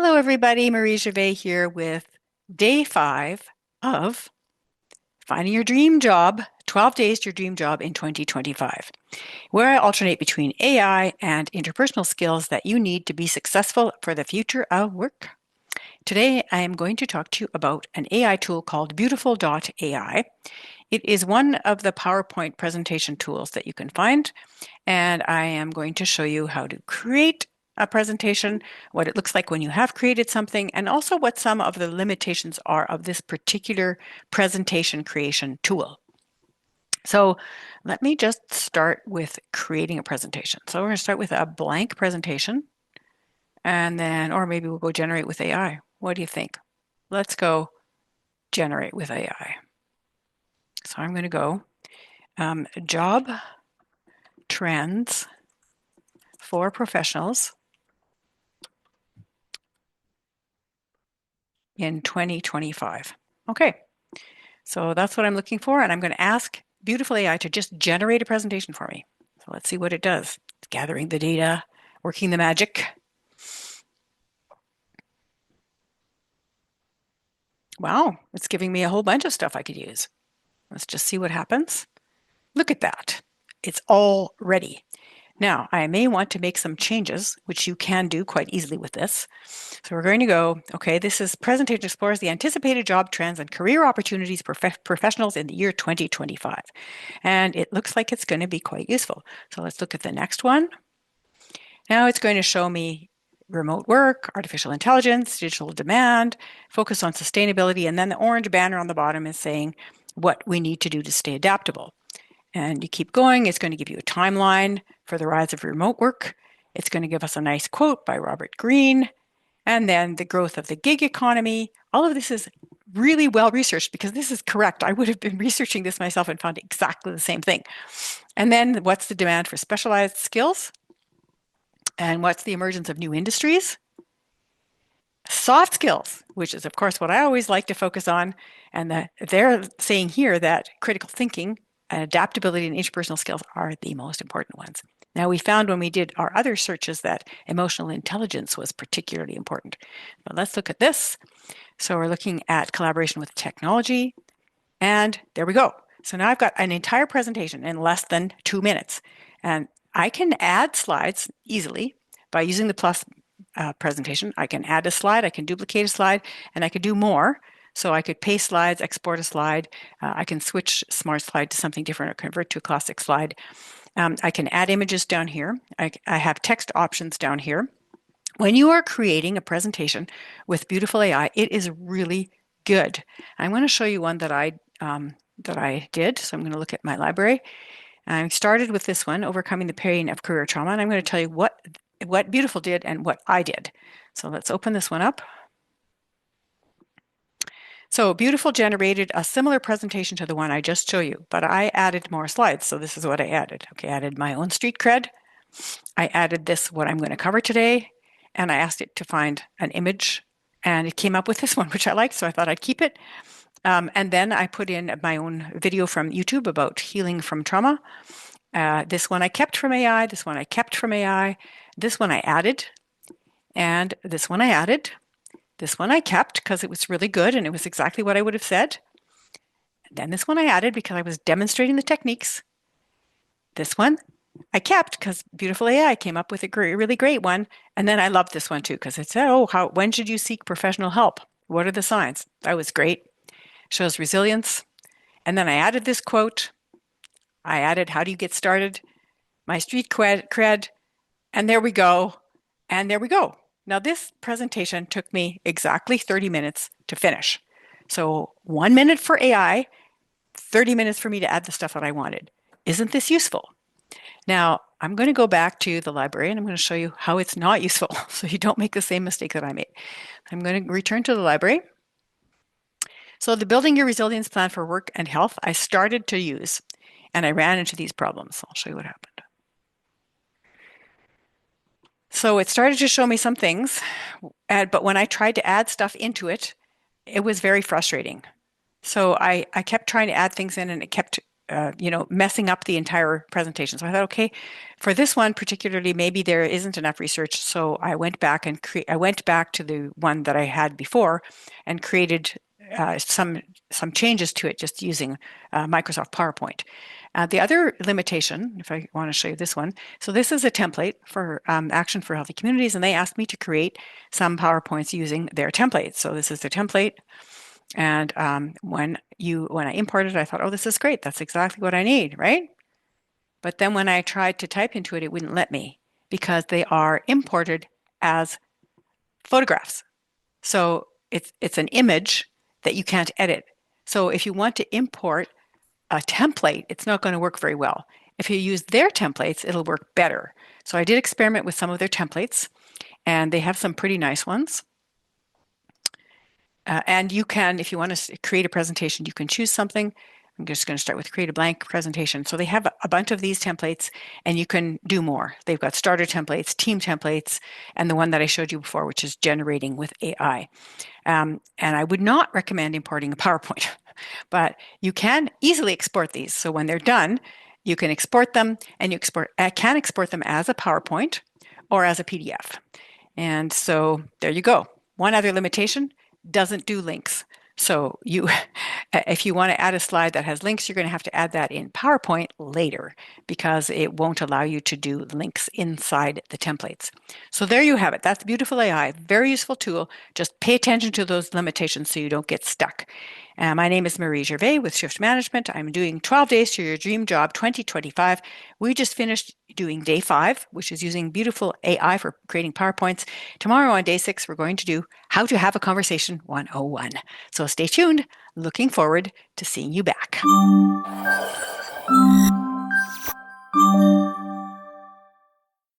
Hello, everybody. Marie Gervais here with day 5 of Finding Your Dream Job, 12 Days to Your Dream Job in 2025, where I alternate between AI and interpersonal skills that you need to be successful for the future of work. Today, I am going to talk to you about an AI tool called Beautiful.AI. It is one of the PowerPoint presentation tools that you can find, and I am going to show you how to create a presentation, what it looks like when you have created something, and also what some of the limitations are of this particular presentation creation tool. So let me just start with creating a presentation. So we're going to start with a blank presentation, and then, or maybe we'll go generate with AI. What do you think? Let's go generate with AI. So I'm going to go job trends for professionals in 2025. Okay, so that's what I'm looking for, and I'm going to ask Beautiful.AI to just generate a presentation for me. So let's see what it does. It's gathering the data, working the magic. Wow, it's giving me a whole bunch of stuff I could use. Let's just see what happens. Look at that. It's all ready. Now, I may want to make some changes, which you can do quite easily with this. So we're going to go, okay, this is presentation explores the anticipated job trends and career opportunities for professionals in the year 2025. And it looks like it's going to be quite useful. So let's look at the next one. Now it's going to show me remote work, artificial intelligence, digital demand, focus on sustainability, and then the orange banner on the bottom is saying what we need to do to stay adaptable. And you keep going, it's going to give you a timeline for the rise of remote work. It's going to give us a nice quote by Robert Greene, and then the growth of the gig economy. All of this is really well researched because this is correct. I would have been researching this myself and found exactly the same thing. And then what's the demand for specialized skills? And what's the emergence of new industries? Soft skills, which is, of course, what I always like to focus on. And they're saying here that critical thinking, adaptability, and interpersonal skills are the most important ones. Now, we found when we did our other searches that emotional intelligence was particularly important. But let's look at this. So we're looking at collaboration with technology, and there we go. So now I've got an entire presentation in less than 2 minutes. And I can add slides easily by using the plus presentation. I can add a slide, I can duplicate a slide, and I could do more. So I could paste slides, export a slide. I can switch Smart Slide to something different or convert to a classic slide. I can add images down here. I have text options down here. When you are creating a presentation with Beautiful.AI, it is really good. I'm going to show you one that I did. So I'm going to look at my library. I started with this one, Overcoming the Pain of Career Trauma, and I'm going to tell you what Beautiful did and what I did. So let's open this one up. So Beautiful generated a similar presentation to the one I just showed you, but I added more slides. So this is what I added. Okay, I added my own street cred. I added this, what I'm going to cover today, and I asked it to find an image, and it came up with this one, which I liked, so I thought I'd keep it. And then I put in my own video from YouTube about healing from trauma. This one I kept from AI, this one I kept from AI, this one I added, and this one I added. This one I kept because it was really good and it was exactly what I would have said. And then this one I added because I was demonstrating the techniques. This one I kept because Beautiful.AI came up with a really great one. And then I loved this one too because it said, when should you seek professional help? What are the signs? That was great. Shows resilience. And then I added this quote. I added, how do you get started? My street cred. And there we go. And there we go. Now, this presentation took me exactly 30 minutes to finish. So 1 minute for AI, 30 minutes for me to add the stuff that I wanted. Isn't this useful? Now, I'm going to go back to the library and I'm going to show you how it's not useful so you don't make the same mistake that I made. I'm going to return to the library. So the Building Your Resilience Plan for Work and Health, I started to use and I ran into these problems. I'll show you what happened. So it started to show me some things, but when I tried to add stuff into it, it was very frustrating. So I kept trying to add things in and it kept messing up the entire presentation. So I thought, okay, for this one particularly, maybe there isn't enough research. So I went back and I went back to the one that I had before and created some changes to it just using Microsoft PowerPoint. The other limitation, if I want to show you this one, so this is a template for Action for Healthy Communities, and they asked me to create some PowerPoints using their template. So this is the template. And when I imported it, I thought, oh, this is great. That's exactly what I need, right? But then when I tried to type into it, it wouldn't let me because they are imported as photographs. So it's an image that you can't edit. So if you want to import a template, it's not going to work very well. If you use their templates, it'll work better. So I did experiment with some of their templates, and they have some pretty nice ones. And you can, if you want to create a presentation, you can choose something. I'm just going to start with create a blank presentation. So they have a bunch of these templates and you can do more. They've got starter templates, team templates, and the one that I showed you before, which is generating with AI. And I would not recommend importing a PowerPoint, but you can easily export these. So when they're done, you can export them and you can export them as a PowerPoint or as a PDF. And so there you go. One other limitation, doesn't do links. So if you want to add a slide that has links, you're going to have to add that in PowerPoint later because it won't allow you to do links inside the templates. So there you have it. That's Beautiful AI. Very useful tool. Just pay attention to those limitations so you don't get stuck. My name is Marie Gervais with Shift Management. I'm doing 12 Days to Your Dream Job 2025. We just finished doing day 5, which is using Beautiful AI for creating PowerPoints. Tomorrow on day 6, we're going to do How to Have a Conversation 101. So stay tuned. Looking forward to seeing you back.